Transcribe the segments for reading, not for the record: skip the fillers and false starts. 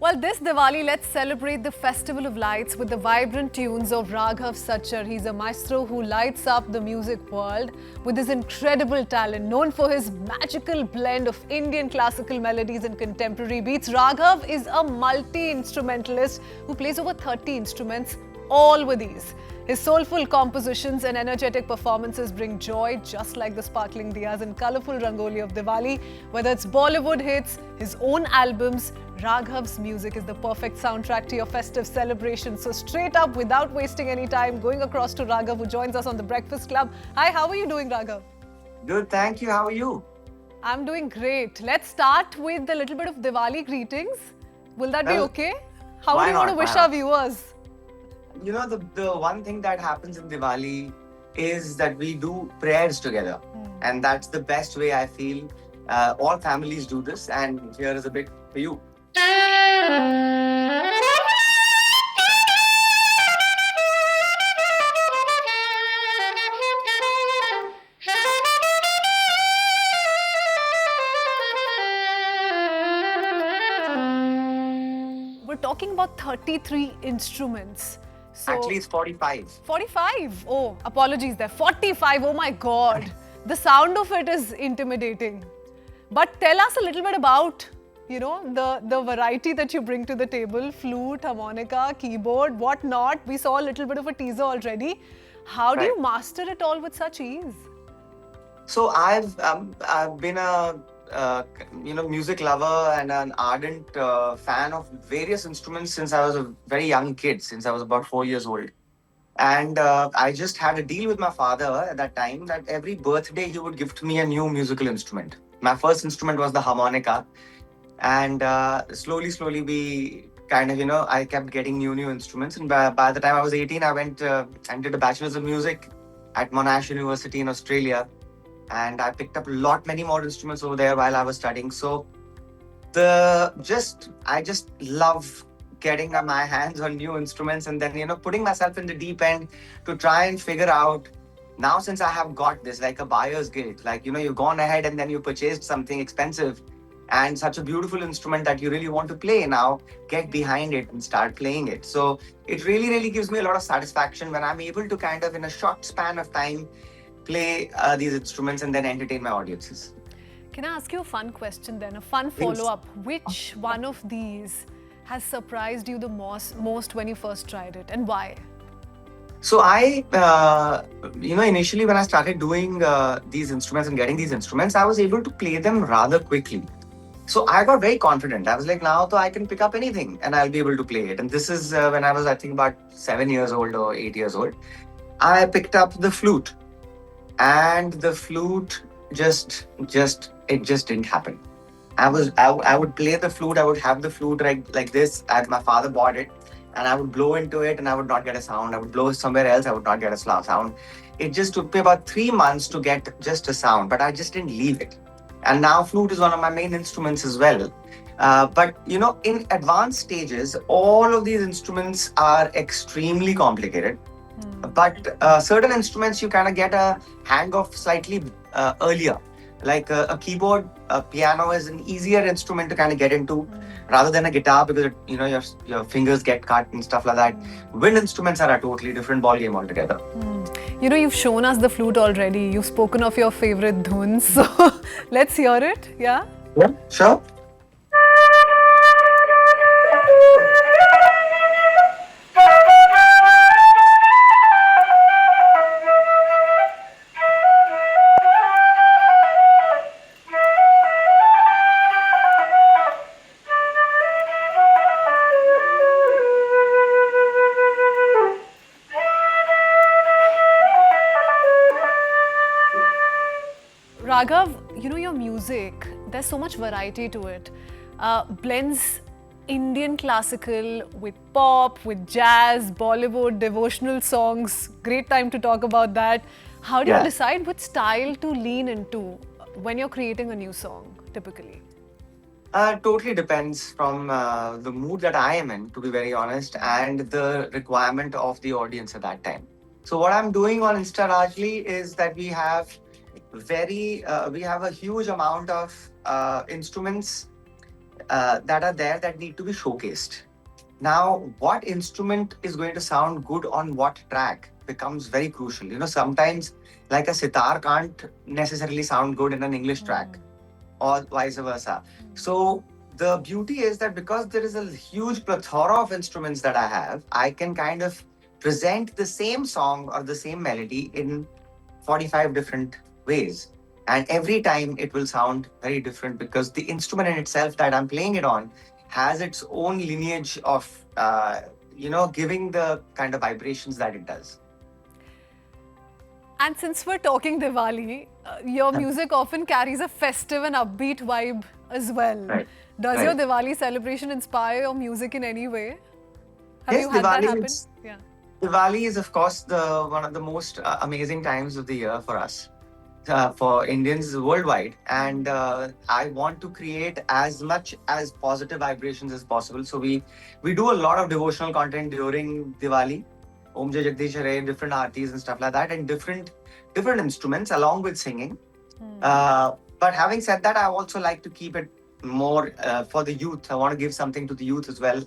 Well, this Diwali, let's celebrate the Festival of Lights with the vibrant tunes of Raghav Sachar. He's a maestro who lights up the music world with his incredible talent. Known for his magical blend of Indian classical melodies and contemporary beats, Raghav is a multi-instrumentalist who plays over 30 instruments, all with ease. His soulful compositions and energetic performances bring joy just like the sparkling diyas and colourful rangoli of Diwali. Whether it's Bollywood hits, his own albums, Raghav's music is the perfect soundtrack to your festive celebrations. So straight up, without wasting any time, going across to Raghav, who joins us on the Breakfast Club. Hi, how are you doing, Raghav? Good, thank you. How are you? I'm doing great. Let's start with a little bit of Diwali greetings. Will that be Well, okay? How do why you want not? to Why wish our not? viewers? The one thing that happens in Diwali is that we do prayers together. And that's the best way I feel. All families do this, and here is a bit for you. We're talking about 33 instruments. So Actually, it's 45. 45. Oh, apologies there. 45. Oh my God. The sound of it is intimidating. But tell us a little bit about, the variety that you bring to the table. Flute, harmonica, keyboard, whatnot. We saw a little bit of a teaser already. How do Right. you master it all with such ease? So I've been a music lover and an ardent fan of various instruments since I was a very young kid, since I was about 4 years old. And I just had a deal with my father at that time that every birthday he would gift me a new musical instrument. My first instrument was the harmonica, and slowly we kind of I kept getting new instruments. And by the time I was 18, I went and did a bachelor's of music at Monash University in Australia, and I picked up many more instruments over there while I was studying. So I just love getting my hands on new instruments, and then putting myself in the deep end to try and figure out. Now, since I have got this like a buyer's guilt, like you've gone ahead and then you purchased something expensive and such a beautiful instrument that you really want to play. Now get behind it and start playing it. So it really gives me a lot of satisfaction when I'm able to kind of in a short span of time play these instruments and then entertain my audiences. Can I ask you a fun question then? A fun Please. follow-up. Which one of these has surprised you the most when you first tried it, and why? So initially when I started doing these instruments and getting these instruments, I was able to play them rather quickly. So I got very confident. I was like, now I can pick up anything and I'll be able to play it. And this is when I was, I think, about 7 years old or 8 years old. I picked up the flute, and the flute just didn't happen. I would play the flute. I would have the flute like this, and my father bought it, and I would blow into it, and I would not get a sound. I would blow somewhere else. I would not get a sound. It just took me about 3 months to get just a sound, but I just didn't leave it. And now flute is one of my main instruments as well. But in advanced stages, all of these instruments are extremely complicated. But certain instruments you kind of get a hang of slightly earlier. Like a keyboard, a piano is an easier instrument to kind of get into rather than a guitar, because your fingers get cut and stuff like that. Wind instruments are a totally different ballgame altogether. You've shown us the flute already. You've spoken of your favorite dhuns. So let's hear it. Yeah? Yeah, sure. Raghav, your music, there's so much variety to it. Blends Indian classical with pop, with jazz, Bollywood, devotional songs. Great time to talk about that. How do you Yeah. decide which style to lean into when you're creating a new song, typically? Totally depends from the mood that I am in, to be very honest, and the requirement of the audience at that time. So what I'm doing on Insta largely is that we have a huge amount of instruments that are there that need to be showcased. Now, what instrument is going to sound good on what track becomes very crucial. Sometimes like a sitar can't necessarily sound good in an English track or vice versa. So the beauty is that because there is a huge plethora of instruments that I have, I can kind of present the same song or the same melody in 45 different ways. And every time it will sound very different because the instrument in itself that I'm playing it on has its own lineage of, giving the kind of vibrations that it does. And since we're talking Diwali, your music often carries a festive and upbeat vibe as well. Right. Does Right. your Diwali celebration inspire your music in any way? Have Yes, you had that Diwali happen? is Yeah. Diwali is of course the one of the most amazing times of the year for us, for Indians worldwide, and I want to create as much as positive vibrations as possible. So we do a lot of devotional content during Diwali, Om Jai Jagdish Hare, different aartis and stuff like that, and different instruments along with singing. But having said that, I also like to keep it more for the youth. I want to give something to the youth as well.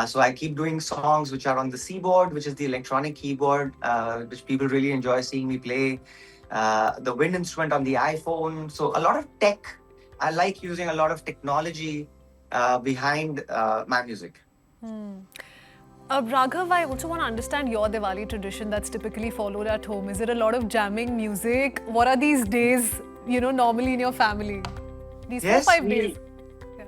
So I keep doing songs which are on the keyboard, which is the electronic keyboard, which people really enjoy seeing me play. The wind instrument on the iPhone. So a lot of tech. I like using a lot of technology behind my music. Raghav, I also want to understand your Diwali tradition that's typically followed at home. Is it a lot of jamming music? What are these days, normally in your family? These Yes, 4-5 days.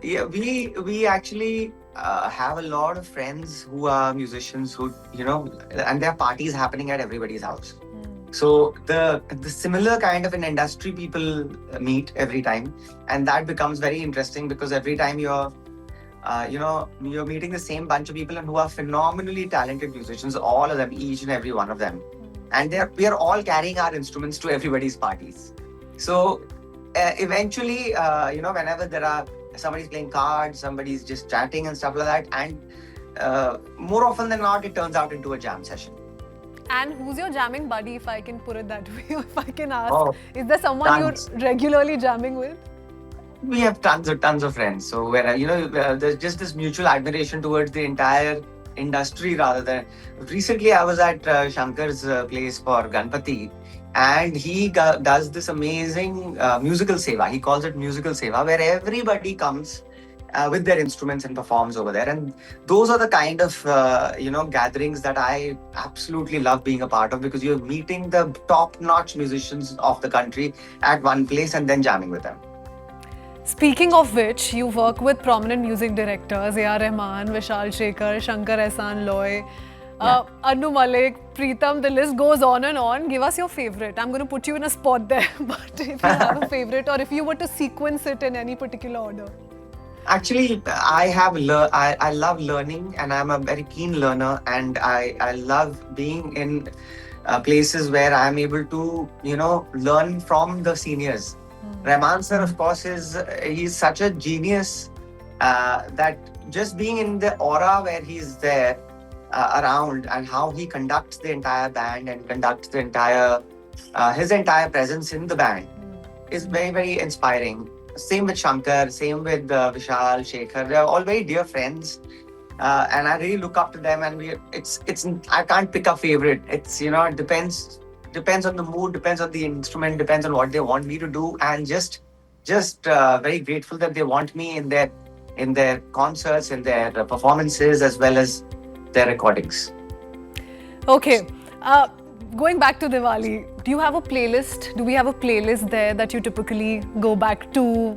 Yeah, we actually have a lot of friends who are musicians who, and there are parties happening at everybody's house. So the similar kind of an industry people meet every time, and that becomes very interesting because every time you're meeting the same bunch of people and who are phenomenally talented musicians, all of them, each and every one of them, and we are all carrying our instruments to everybody's parties. So eventually, whenever somebody's playing cards, somebody's just chatting and stuff like that, and more often than not, it turns out into a jam session. And who's your jamming buddy, if I can put it that way, or if I can ask? Oh, Is there someone tons. you're regularly jamming with? We have tons of friends. So where there's just this mutual admiration towards the entire industry rather than. Recently, I was at Shankar's place for Ganpati, and he does this amazing musical seva. He calls it musical seva, where everybody comes with their instruments and performs over there. And those are the kind of gatherings that I absolutely love being a part of, because you're meeting the top-notch musicians of the country at one place and then jamming with them. Speaking of which, you work with prominent music directors, A.R. Rahman, Vishal Shekhar, Shankar Ehsaan Loy, Anu Malik, Preetham, the list goes on and on. Give us your favorite. I'm going to put you in a spot there, but if you have a favorite or if you were to sequence it in any particular order. Actually, I love learning, and I'm a very keen learner, and I love being in places where I'm able to, learn from the seniors. Rahman sir, of course, he's such a genius that just being in the aura where he's there around, and how he conducts the entire band and conducts the his entire presence in the band is very, very inspiring. Same with Shankar, same with Vishal, Shekhar. They're all very dear friends, and I really look up to them. And I can't pick a favorite. It's it depends on the mood, depends on the instrument, depends on what they want me to do, and just very grateful that they want me in their concerts, in their performances, as well as their recordings. Okay. Going back to Diwali, do you have a playlist? Do we have a playlist there that you typically go back to?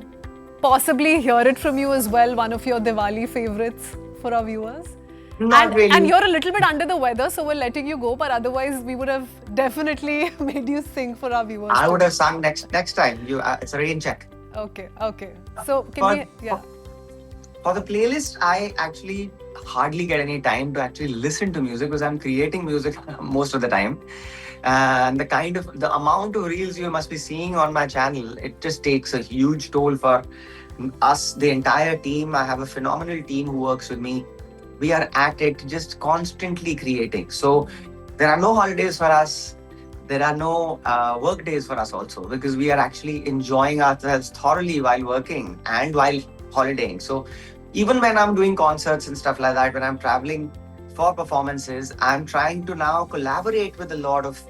Possibly hear it from you as well, one of your Diwali favorites for our viewers? Not really. And you're a little bit under the weather, so we're letting you go, but otherwise we would have definitely made you sing for our viewers. I would have sung next time. It's a rain check. Okay. So can For the playlist, I actually hardly get any time to actually listen to music because I'm creating music most of the time. And the amount of reels you must be seeing on my channel, it just takes a huge toll for us, the entire team. I have a phenomenal team who works with me. We are at it, just constantly creating. So there are no holidays for us. There are no work days for us also, because we are actually enjoying ourselves thoroughly while working and while holidaying. So even when I'm doing concerts and stuff like that, when I'm traveling for performances, I'm trying to now collaborate with a lot of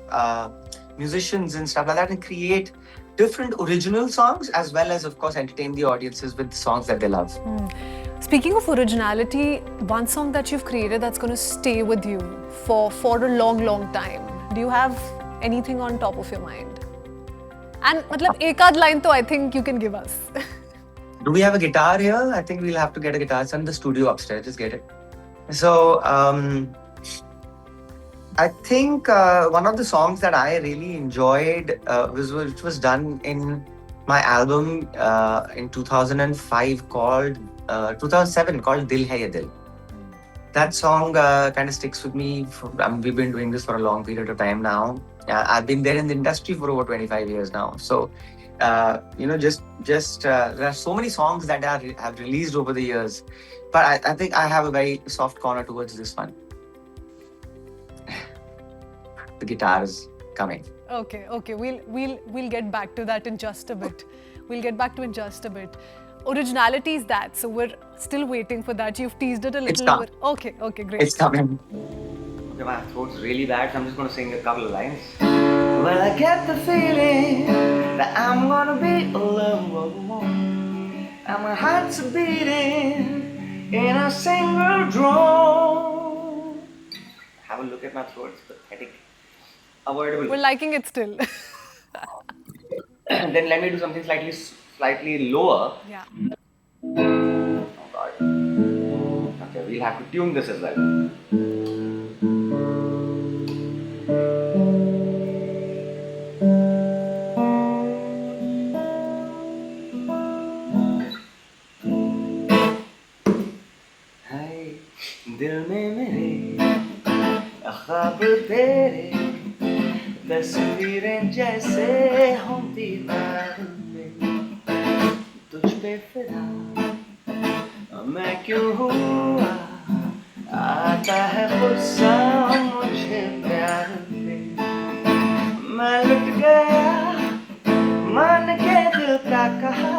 musicians and stuff like that and create different original songs, as well as, of course, entertain the audiences with songs that they love. Speaking of originality, one song that you've created that's going to stay with you for a long time. Do you have anything on top of your mind? And matlab, ekad line to I think you can give us. Do we have a guitar here? I think we'll have to get a guitar. It's in the studio upstairs. Just get it. So, I think one of the songs that I really enjoyed which was done in my album in 2005 called 2007 called Dil Hai Ye Dil. That song kind of sticks with me. We've been doing this for a long period of time now. I've been there in the industry for over 25 years now. So, there are so many songs that have released over the years. But I think I have a very soft corner towards this one. The guitar is coming. Okay. We'll get back to that in just a bit. Originality is that, so we're still waiting for that. You've teased it a little. Okay, great. It's coming. Okay, my throat's really bad, so I'm just going to sing a couple of lines. Well, I get the feeling that I'm gonna be alone, and my heart's beating in a single drum. Have a look at my throat, it's pathetic. Avoidable. We're liking it still. Then let me do something slightly lower. Yeah. Oh God. Okay, we'll have to tune this as well. दिल में मेरे ख्वाब तेरे तस्वीरें जैसे हों दीवार में तुझ पे फिदा मैं क्यों हुआ आता है गुस्सा मुझे प्यार पे मैं लुट गया मान के दिल का कहा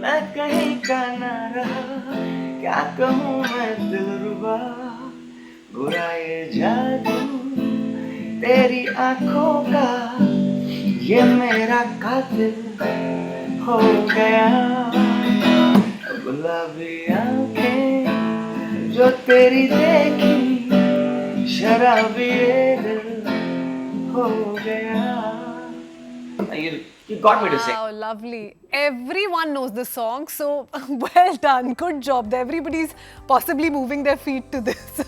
मैं कहीं का ना रहा क्या कहूँ मैं दिलरुबा बुरा ये जादू तेरी आँखों का ये मेरा कातिल हो गया गुलाबी आँखें जो तेरी देखी शराबी ये दिल हो गया. You got me to sing. Wow, lovely. Everyone knows the song, so well done. Good job. Everybody's possibly moving their feet to this.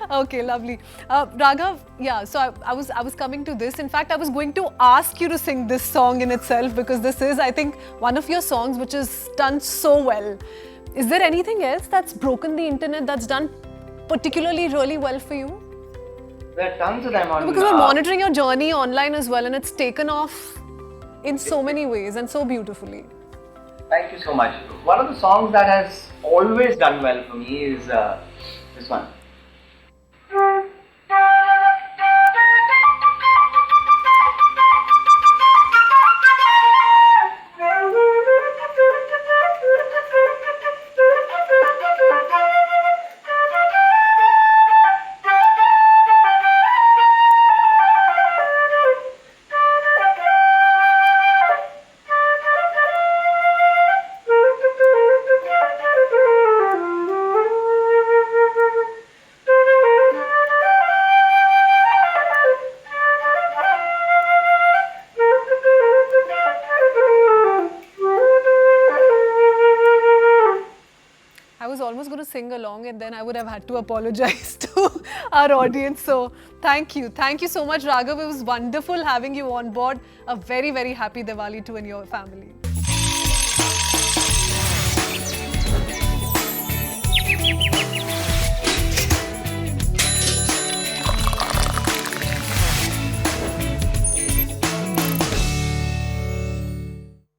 Okay, lovely. Raghav, yeah, so I was coming to this. In fact, I was going to ask you to sing this song in itself because this is, I think, one of your songs which is done so well. Is there anything else that's broken the internet that's done particularly really well for you? There are tons of them on. Because we're monitoring your journey online as well, and it's taken off in so many ways and so beautifully. Thank you so much. One of the songs that has always done well for me is this one. Sing along and then I would have had to apologize to our audience. So thank you so much, Raghav. It was wonderful having you on board. A very, very happy Diwali to you and your family.